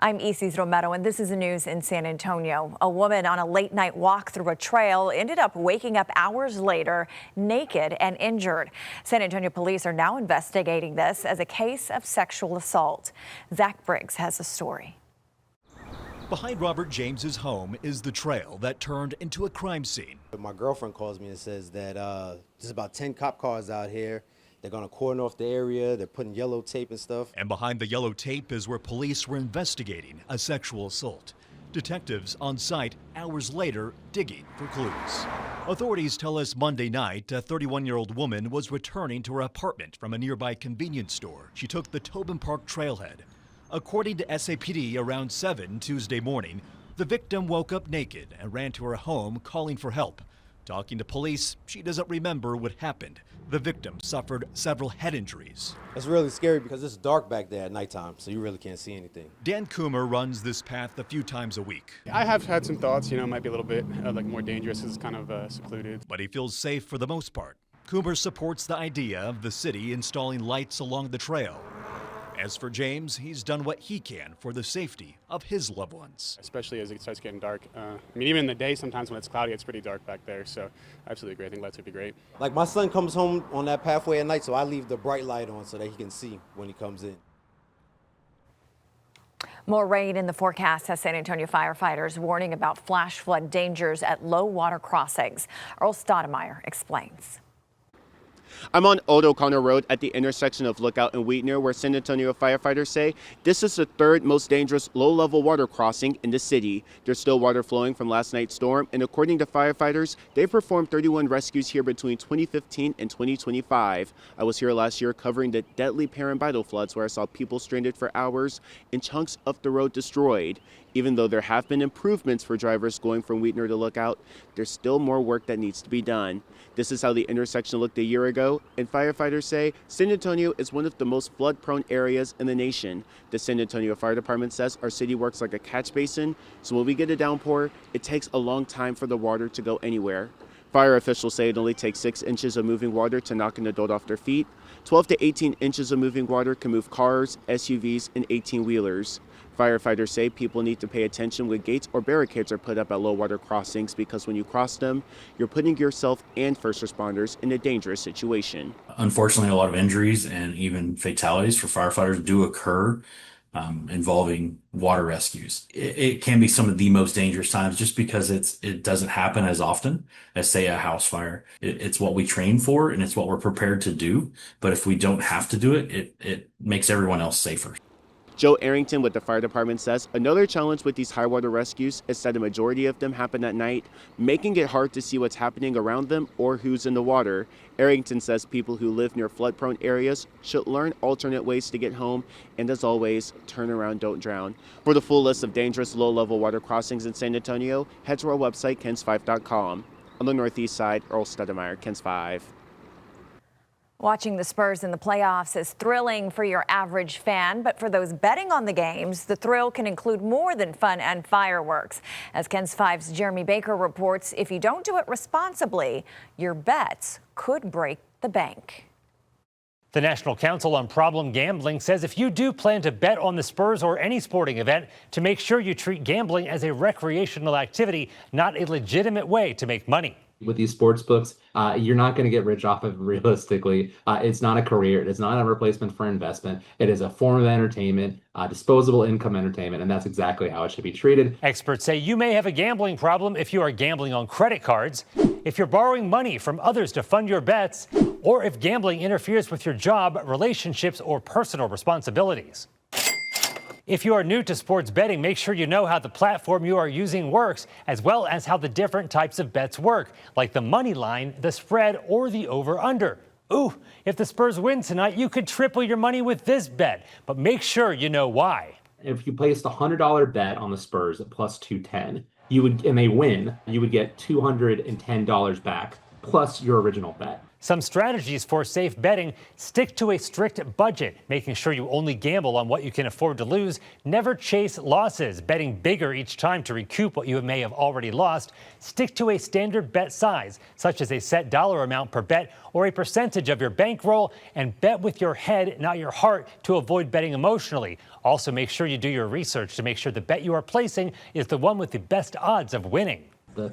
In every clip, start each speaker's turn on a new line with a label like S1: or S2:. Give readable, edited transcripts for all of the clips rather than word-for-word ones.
S1: I'm Isis Romero, and this is the news in San Antonio. A woman on a late night walk through a trail ended up waking up hours later naked and injured. San Antonio police are now investigating this as a case of sexual assault. Zach Briggs has the story.
S2: Behind Robert James's home is the trail that turned into a crime scene.
S3: My girlfriend calls me and says that there's about 10 cop cars out here. They're going to cordon off the area. They're putting yellow tape and stuff.
S2: And behind the yellow tape is where police were investigating a sexual assault. Detectives on site hours later digging for clues. Authorities tell us Monday night a 31-year-old woman was returning to her apartment from a nearby convenience store. She took the Tobin Park trailhead. According to SAPD, around 7 Tuesday morning, the victim woke up naked and ran to her home calling for help. Talking to police, she doesn't remember what happened. The victim suffered several head injuries.
S3: It's really scary because it's dark back there at nighttime, so you really can't see anything.
S2: Dan Coomer runs this path a few times a week.
S4: I have had some thoughts, it might be a little bit more dangerous. It's kind of secluded.
S2: But he feels safe for the most part. Coomer supports the idea of the city installing lights along the trail. As for James, he's done what he can for the safety of his loved ones.
S4: Especially as it starts getting dark. Even in the day, sometimes when it's cloudy, it's pretty dark back there. So I absolutely agree. I think lights would be great.
S3: Like my son comes home on that pathway at night, so I leave the bright light on so that he can see when he comes in.
S1: More rain in the forecast has San Antonio firefighters warning about flash flood dangers at low water crossings. Earl Stoudemire explains.
S5: I'm on Old O'Connor Road at the intersection of Lookout and Wheatner, where San Antonio firefighters say this is the third most dangerous low-level water crossing in the city. There's still water flowing from last night's storm, and according to firefighters, they've performed 31 rescues here between 2015 and 2025. I was here last year covering the deadly Parambital floods, where I saw people stranded for hours and chunks of the road destroyed. Even though there have been improvements for drivers going from Wheatner to Lookout, there's still more work that needs to be done. This is how the intersection looked a year ago, and firefighters say San Antonio is one of the most flood-prone areas in the nation. The San Antonio Fire Department says our city works like a catch basin, so when we get a downpour, it takes a long time for the water to go anywhere. Fire officials say it only takes 6 inches of moving water to knock an adult off their feet. 12 to 18 inches of moving water can move cars, SUVs, and 18-wheelers. Firefighters say people need to pay attention when gates or barricades are put up at low water crossings because when you cross them, you're putting yourself and first responders in a dangerous situation.
S6: Unfortunately, a lot of injuries and even fatalities for firefighters do occur involving water rescues. It can be some of the most dangerous times just because it doesn't happen as often as, say, a house fire. It's what we train for and it's what we're prepared to do. But if we don't have to do it, it makes everyone else safer.
S5: Joe Arrington with the fire department says another challenge with these high water rescues is that a majority of them happen at night, making it hard to see what's happening around them or who's in the water. Arrington says people who live near flood-prone areas should learn alternate ways to get home, and as always, turn around, don't drown. For the full list of dangerous low-level water crossings in San Antonio, head to our website, kens5.com. On the northeast side, Earl Stoudemire, KENS 5.
S1: Watching the Spurs in the playoffs is thrilling for your average fan, but for those betting on the games, the thrill can include more than fun and fireworks. As KENS 5's Jeremy Baker reports, if you don't do it responsibly, your bets could break the bank.
S7: The National Council on Problem Gambling says if you do plan to bet on the Spurs or any sporting event, to make sure you treat gambling as a recreational activity, not a legitimate way to make money.
S8: With these sports books, you're not going to get rich off of it realistically. It's not a career. It's not a replacement for investment. It is a form of entertainment, disposable income entertainment, and that's exactly how it should be treated.
S7: Experts say you may have a gambling problem if you are gambling on credit cards, if you're borrowing money from others to fund your bets, or if gambling interferes with your job, relationships, or personal responsibilities. If you are new to sports betting, make sure you know how the platform you are using works, as well as how the different types of bets work, like the money line, the spread, or the over-under. Ooh, if the Spurs win tonight, you could triple your money with this bet, but make sure you know why.
S8: If you placed a $100 bet on the Spurs at plus 210, and they win, you would get $210 back, plus your original bet.
S7: Some strategies for safe betting: stick to a strict budget, making sure you only gamble on what you can afford to lose. Never chase losses, betting bigger each time to recoup what you may have already lost. Stick to a standard bet size, such as a set dollar amount per bet or a percentage of your bankroll, and bet with your head, not your heart, to avoid betting emotionally. Also, make sure you do your research to make sure the bet you are placing is the one with the best odds of winning.
S8: The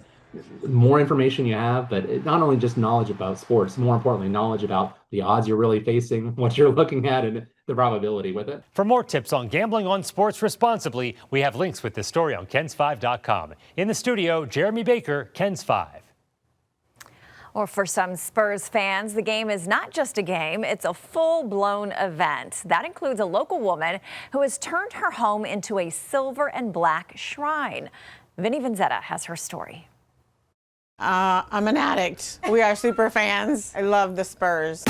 S8: more information you have, but not only just knowledge about sports, more importantly, knowledge about the odds you're really facing, what you're looking at, and the probability with it.
S7: For more tips on gambling on sports responsibly, we have links with this story on KENS5.com. In the studio, Jeremy Baker, KENS 5.
S1: Or for some Spurs fans, the game is not just a game, it's a full-blown event. That includes a local woman who has turned her home into a silver and black shrine. Vinny Vanzetta has her story.
S9: I'm an addict. We are super fans. I love the Spurs.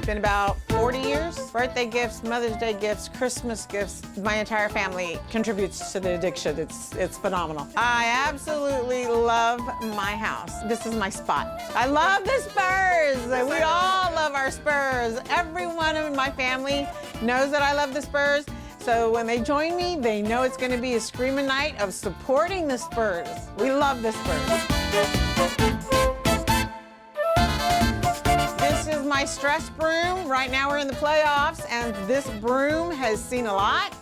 S9: Been about 40 years. Birthday gifts, Mother's Day gifts, Christmas gifts. My entire family contributes to the addiction. It's phenomenal. I absolutely love my house. This is my spot. I love the Spurs. We all love our Spurs. Everyone in my family knows that I love the Spurs. So when they join me, they know it's going to be a screaming night of supporting the Spurs. We love the Spurs. This is my stress broom. Right now we're in the playoffs, and this broom has seen a lot.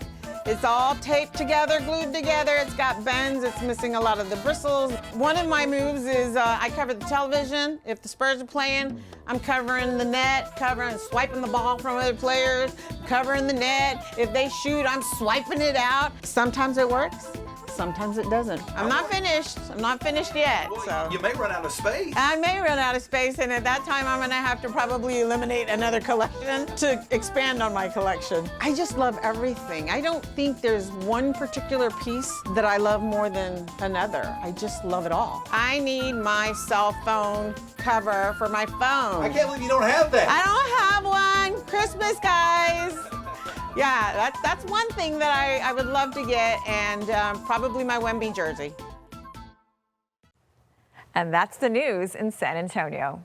S9: It's all taped together, glued together. It's got bends. It's missing a lot of the bristles. One of my moves is I cover the television. If the Spurs are playing, I'm covering the net, swiping the ball from other players, covering the net. If they shoot, I'm swiping it out. Sometimes it works. Sometimes it doesn't. I'm not finished. I'm not finished yet.
S10: Well,
S9: so
S10: you may run out of space.
S9: I may run out of space, and at that time, I'm gonna have to probably eliminate another collection to expand on my collection. I just love everything. I don't think there's one particular piece that I love more than another. I just love it all. I need my cell phone cover for my phone.
S10: I can't believe you don't have that.
S9: I don't have one. Christmas, guys. Yeah, that's one thing that I would love to get, and probably my Wemby jersey.
S1: And that's the news in San Antonio.